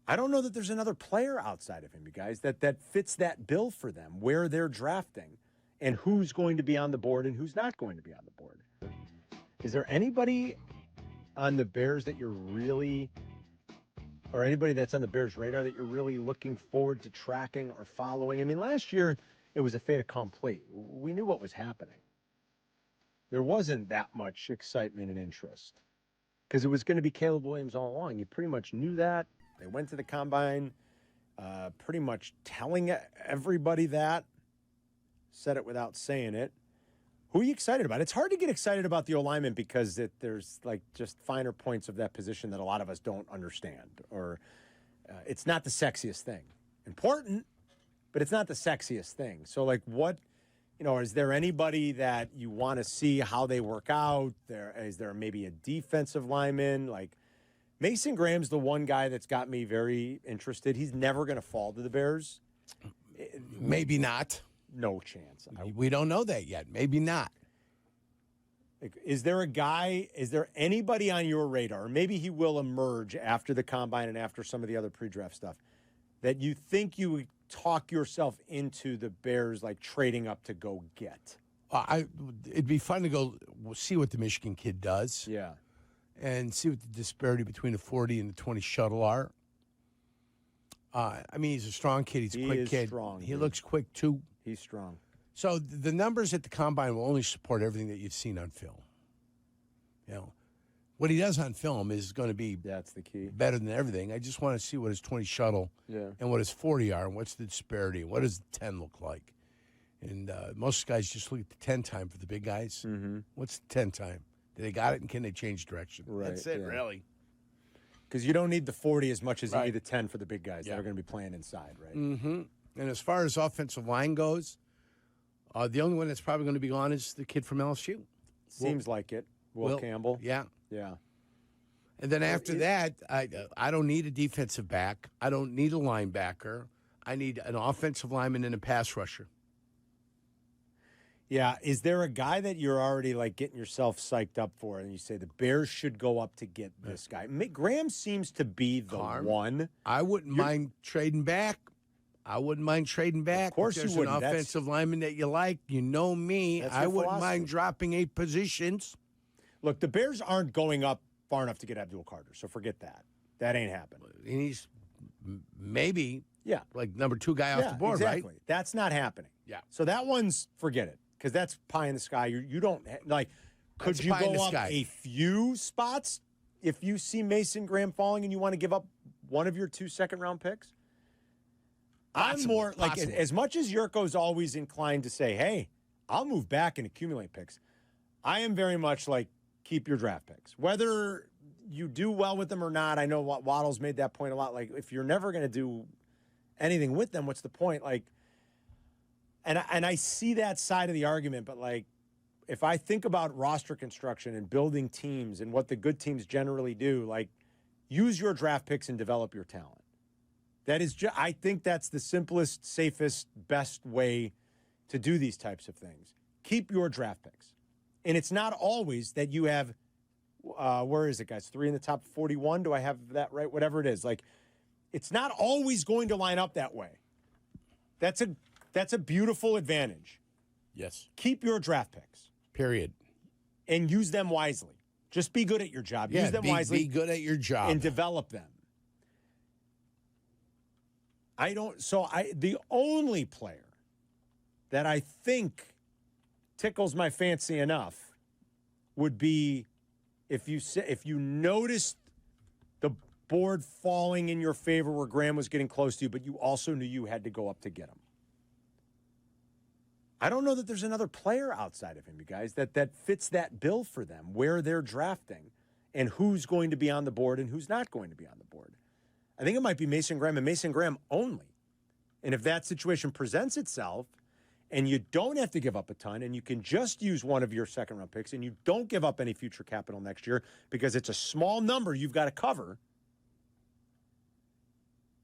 I don't know that there's another player outside of him, you guys, that fits that bill for them, where they're drafting and who's going to be on the board and who's not going to be on the board. Is there anybody on the Bears that you're really, or anybody that's on the Bears' radar that you're really looking forward to tracking or following? I mean, last year it was a fait accompli. We knew what was happening. There wasn't that much excitement and interest because it was going to be Caleb Williams all along. You pretty much knew that. They went to the combine pretty much telling everybody that. Said it without saying it. Who are you excited about? It's hard to get excited about the O-lineman because there's like just finer points of that position that a lot of us don't understand. Or it's not the sexiest thing. Important, but it's not the sexiest thing. So like what, is there anybody that you want to see how they work out? Is there maybe a defensive lineman? Like Mason Graham's the one guy that's got me very interested. He's never going to fall to the Bears. Maybe not. No chance. We don't know that yet. Maybe not. Is there anybody on your radar, or maybe he will emerge after the combine and after some of the other pre-draft stuff, that you think you would talk yourself into the Bears like trading up to go get? It'd be fun to go see what the Michigan kid does. Yeah. And see what the disparity between the 40 and the 20 shuttle are. He's a strong kid. He's a quick kid. Strong, he looks quick, too. He's strong. So the numbers at the combine will only support everything that you've seen on film. What he does on film is going to be that's the key. Better than everything. I just want to see what his 20 shuttle and what his 40 are and what's the disparity and what does the 10 look like. And most guys just look at the 10 time for the big guys. Mm-hmm. What's the 10 time? Do they got it and can they change direction? Right, that's it, really. Because you don't need the 40 as much as you need the 10 for the big guys that are going to be playing inside, right? Mm-hmm. And as far as offensive line goes, the only one that's probably going to be gone is the kid from LSU. Seems like it. Will Campbell. Yeah. Yeah. And then after that, I don't need a defensive back. I don't need a linebacker. I need an offensive lineman and a pass rusher. Yeah. Is there a guy that you're already like getting yourself psyched up for and you say the Bears should go up to get this guy? Graham seems to be the one. I wouldn't mind trading back. Of course you wouldn't. There's an offensive lineman that you like. You know me. I wouldn't mind dropping 8 positions. Look, the Bears aren't going up far enough to get Abdul Carter, so forget that. That ain't happening. And he's maybe like number 2 guy off the board, exactly. right? That's not happening. Yeah. So that one's, forget it, because that's pie in the sky. You don't, like, could you go up a few spots if you see Mason Graham falling and you want to give up one of your 2 second-round picks? I'm more like, as much as Jurko's always inclined to say, hey, I'll move back and accumulate picks, I am very much like, keep your draft picks. Whether you do well with them or not, I know Waddle's made that point a lot. Like, if you're never going to do anything with them, what's the point? Like, and I see that side of the argument, but like, if I think about roster construction and building teams and what the good teams generally do, like, use your draft picks and develop your talent. That is, I think that's the simplest, safest, best way to do these types of things. Keep your draft picks. And it's not always that you have, where is it, guys? 3 in the top 41? Do I have that right? Whatever it is. Like, it's not always going to line up that way. That's a beautiful advantage. Yes. Keep your draft picks. Period. And use them wisely. Just be good at your job. Yeah, use them wisely. Be good at your job. And develop them. The only player that I think tickles my fancy enough would be if you noticed the board falling in your favor where Graham was getting close to you, but you also knew you had to go up to get him. I don't know that there's another player outside of him, you guys, that fits that bill for them, where they're drafting and who's going to be on the board and who's not going to be on the board. I think it might be Mason Graham and Mason Graham only. And if that situation presents itself and you don't have to give up a ton and you can just use one of your second-round picks and you don't give up any future capital next year because it's a small number you've got to cover,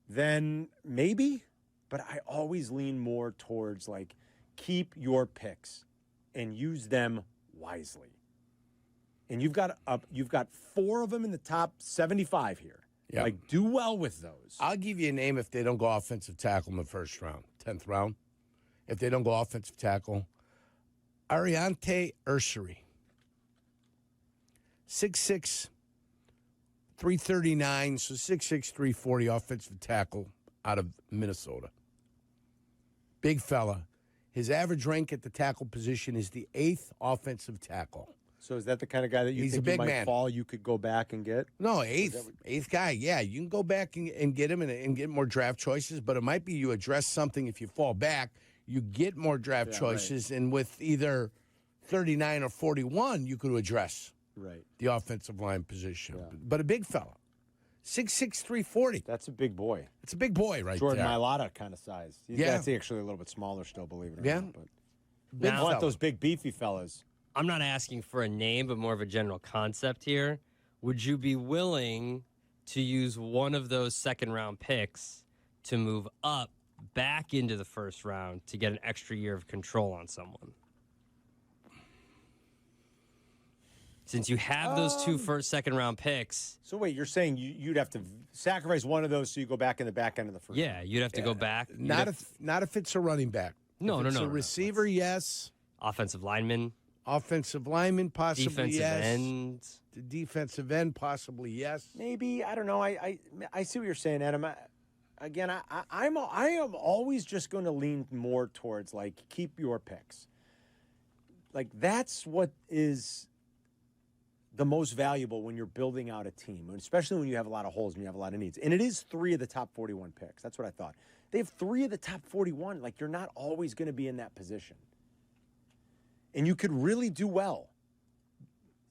then maybe. But I always lean more towards, like, keep your picks and use them wisely. And you've got 4 of them in the top 75 here. Yeah. Like, do well with those. I'll give you a name if they don't go offensive tackle in the first round, 10th round. If they don't go offensive tackle, Ariante Ursary. 6'6", 339, so 6'6", 340 offensive tackle out of Minnesota. Big fella. His average rank at the tackle position is the 8th offensive tackle. So is that the kind of guy that you think you might fall, you could go back and get? No, eighth guy. Yeah, you can go back and get him and get more draft choices, but it might be you address something. If you fall back, you get more draft choices, and with either 39 or 41, you could address the offensive line position. Yeah. But a big fella, 6'6", 340. That's a big boy. It's a big boy right Jordan there. Jordan Mailata kind of size. That's actually a little bit smaller still, believe it or not. But big I want those big, beefy fellas. I'm not asking for a name, but more of a general concept here. Would you be willing to use one of those second-round picks to move up back into the first round to get an extra year of control on someone? Since you have those two second-round picks. So wait, you're saying you'd have to sacrifice one of those so you go back in the back end of the first round? Yeah, you'd have to go back. Not if it's a running back. No. A receiver, yes. Offensive lineman. Offensive lineman, possibly defensive yes. End. The defensive end, possibly yes. Maybe, I don't know. I see what you're saying, Adam. I am always just going to lean more towards, like, keep your picks. Like, that's what is the most valuable when you're building out a team, especially when you have a lot of holes and you have a lot of needs. And it is 3 of the top 41 picks. That's what I thought. They have 3 of the top 41. Like, you're not always going to be in that position. And you could really do well.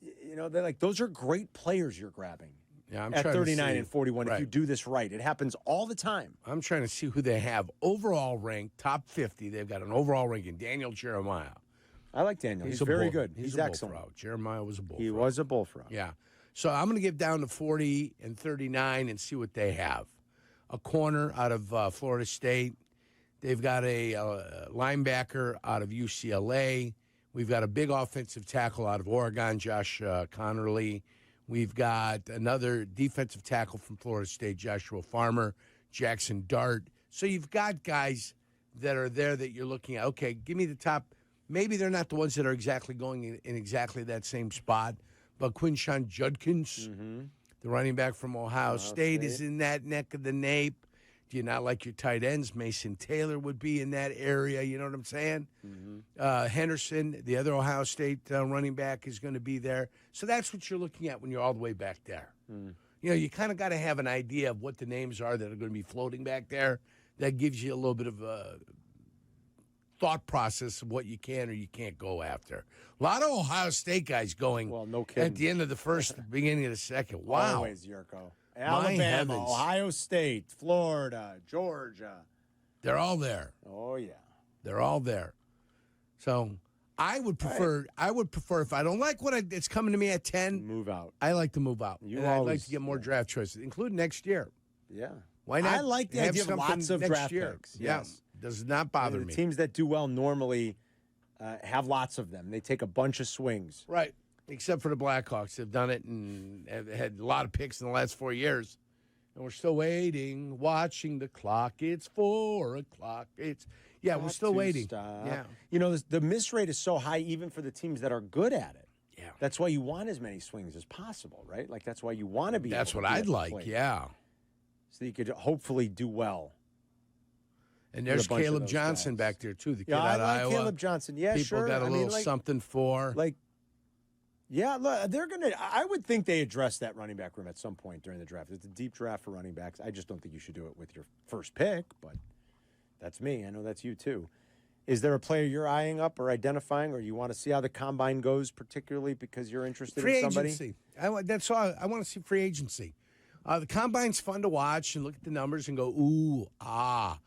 You know, they're like, those are great players you're grabbing. Yeah, I'm at trying 39 to see, and 41 if you do this right. It happens all the time. I'm trying to see who they have. Overall rank, top 50. They've got an overall ranking. Daniel Jeremiah. I like Daniel. He's very good. He's excellent. Bullfrog. Jeremiah was a bullfrog. He was a bullfrog. Yeah. So I'm going to give down to 40 and 39 and see what they have. A corner out of Florida State. They've got a linebacker out of UCLA. We've got a big offensive tackle out of Oregon, Josh Connerly. We've got another defensive tackle from Florida State, Joshua Farmer, Jackson Dart. So you've got guys that are there that you're looking at. Okay, give me the top. Maybe they're not the ones that are exactly going in exactly that same spot, but Quinshawn Judkins, the running back from Ohio State, is in that neck of the nape. Do you not like your tight ends? Mason Taylor would be in that area. You know what I'm saying? Henderson, the other Ohio State running back, is going to be there. So that's what you're looking at when you're all the way back there. You know, you kind of got to have an idea of what the names are that are going to be floating back there. That gives you a little bit of a thought process of what you can or you can't go after. A lot of Ohio State guys going no kidding. At the end of the first, beginning of the second. Wow. Always, Jurko. Alabama, Ohio State, Florida, Georgia. They're all there. Oh, yeah. They're all there. So I would prefer if I don't like what it's coming to me at 10. Move out. I like to move out. I'd like to get more draft choices, including next year. Yeah. Why not? I like the idea of lots of draft picks. Yes. Does not bother me. The teams that do well normally have lots of them. They take a bunch of swings. Right. Except for the Blackhawks. They've done it and have had a lot of picks in the last 4 years. And we're still waiting, watching the clock. It's 4 o'clock. We're still waiting. Stop. Yeah. You know, the miss rate is so high even for the teams that are good at it. Yeah. That's why you want as many swings as possible, right? Like, that's why you want to be That's able what to I'd like, play. yeah. So you could hopefully do well. And there's Caleb Johnson back there, too, the kid out of Iowa. I like Caleb Johnson. Yeah, People sure. got a little something for. Yeah, look, they're going to – I would think they address that running back room at some point during the draft. It's a deep draft for running backs. I just don't think you should do it with your first pick, but that's me. I know that's you too. Is there a player you're eyeing up or identifying, or you want to see how the combine goes, particularly because you're interested in somebody? Free agency. That's all. I want to see free agency. The combine's fun to watch and look at the numbers and go, ooh, all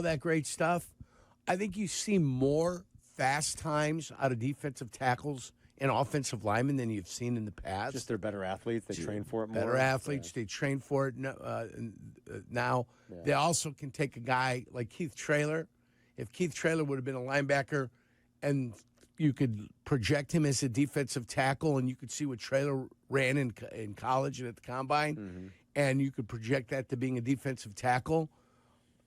that great stuff. I think you see more fast times out of defensive tackles and offensive linemen than you've seen in the past. Just they're better athletes. They train for it more. Better athletes. Yeah. They train for it now. Yeah. They also can take a guy like Keith Traylor. If Keith Traylor would have been a linebacker and you could project him as a defensive tackle and you could see what Traylor ran in college and at the combine, and you could project that to being a defensive tackle,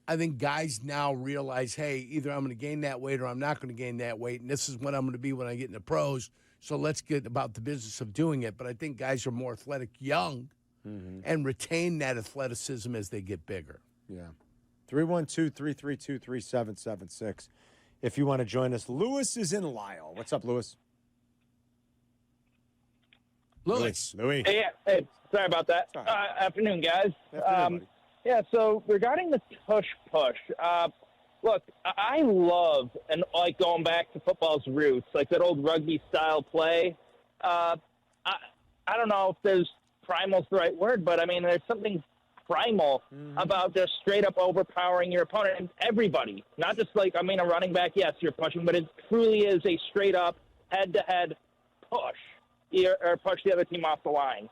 I think guys now realize, hey, either I'm going to gain that weight or I'm not going to gain that weight, and this is what I'm going to be when I get in the pros. So let's get about the business of doing it. But I think guys are more athletic young and retain that athleticism as they get bigger. Yeah. 312-332-3776. If you want to join us, Lewis is in Lisle. What's up, Lewis? Lewis. Louis. Hey, sorry about that. Sorry. Afternoon, guys. Afternoon, Yeah, so regarding the Tush push, look, I love, and like going back to football's roots, like that old rugby style play. I don't know if there's primal's the right word, but I mean, there's something primal about just straight up overpowering your opponent and everybody. Not just like, I mean, a running back, yes, you're pushing, but it truly is a straight up head to head push or push the other team off the line.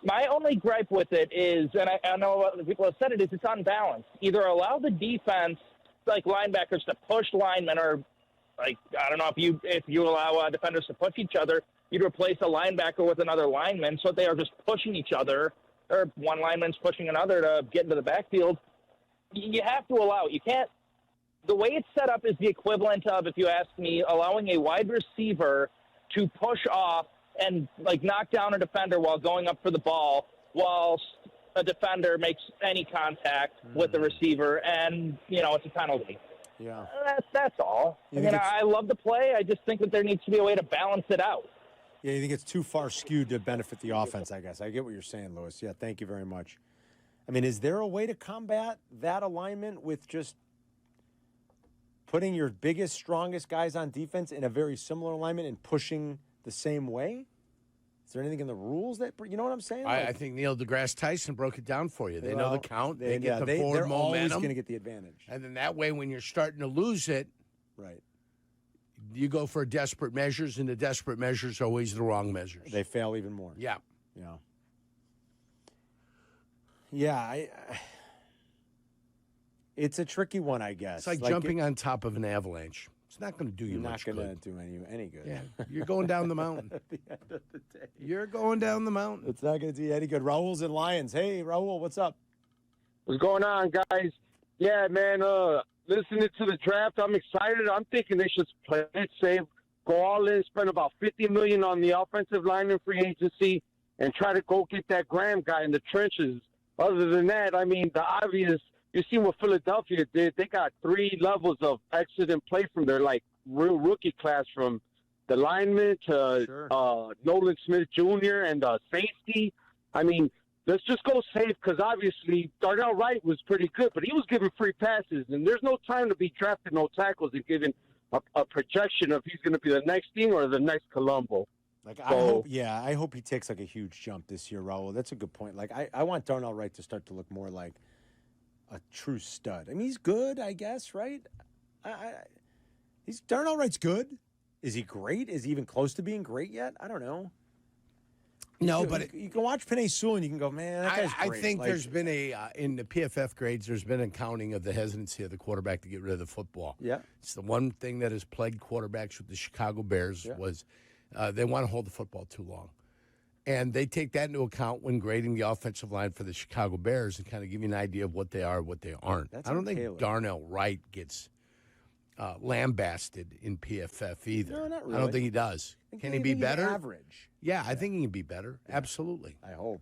My only gripe with it is, and I know other people have said it, is it's unbalanced. Either allow the defense, like linebackers, to push linemen, or like I don't know if you allow defenders to push each other, you'd replace a linebacker with another lineman, so they are just pushing each other, or one lineman's pushing another to get into the backfield. You have to allow it. You can't. The way it's set up is the equivalent of, if you ask me, allowing a wide receiver to push off and like knock down a defender while going up for the ball, while a defender makes any contact with the receiver, and it's a penalty. Yeah. That's all. I love the play. I just think that there needs to be a way to balance it out. Yeah, you think it's too far skewed to benefit the offense, I guess. I get what you're saying, Lewis. Yeah, thank you very much. I mean, is there a way to combat that alignment with just putting your biggest, strongest guys on defense in a very similar alignment and pushing the same way? Is there anything in the rules that, you know what I'm saying? I think Neil deGrasse Tyson broke it down for you. They know the count. They get the forward they're always momentum. going to get the advantage. And then that way, when you're starting to lose it, Right. you go for desperate measures, and the desperate measures are always the wrong measures. They fail even more. Yeah. Yeah. Yeah, it's a tricky one, I guess. It's like jumping on top of an avalanche. It's not going to do you much good. Not going to do any good. Yeah, you're going down the mountain. At the end of the day. You're going down the mountain. It's not going to do you any good. Raul's in Lions. Hey, Raul, what's up? What's going on, guys? Yeah, man, listening to the draft, I'm excited. I'm thinking they should play it safe, go all in, spend about $50 million on the offensive line and free agency, and try to go get that Graham guy in the trenches. Other than that, I mean, the obvious, you see what Philadelphia did. They got 3 levels of excellent play from their, like, real rookie class, from the lineman to Nolan Smith Jr. and safety. I mean, let's just go safe, because obviously Darnell Wright was pretty good, but he was giving free passes, and there's no time to be drafting no tackles and giving a projection of he's going to be the next thing or the next Colombo. I hope he takes like a huge jump this year, Raul. That's a good point. Like I want Darnell Wright to start to look more like a true stud. I mean, he's good, I guess, right? Darnell Wright's good. Is he great? Is he even close to being great yet? I don't know. No, but you can watch Penei Sewell and you can go, man, that guy's great. I think there's been in the PFF grades, there's been a counting of the hesitancy of the quarterback to get rid of the football. Yeah. It's the one thing that has plagued quarterbacks with the Chicago Bears was they want to hold the football too long. And they take that into account when grading the offensive line for the Chicago Bears and kind of give you an idea of what they are, what they aren't. I don't think Darnell Wright gets lambasted in PFF either. No, not really. I don't think he does. Can he be better? Average. Yeah, I think he can be better. Yeah. Absolutely. I hope.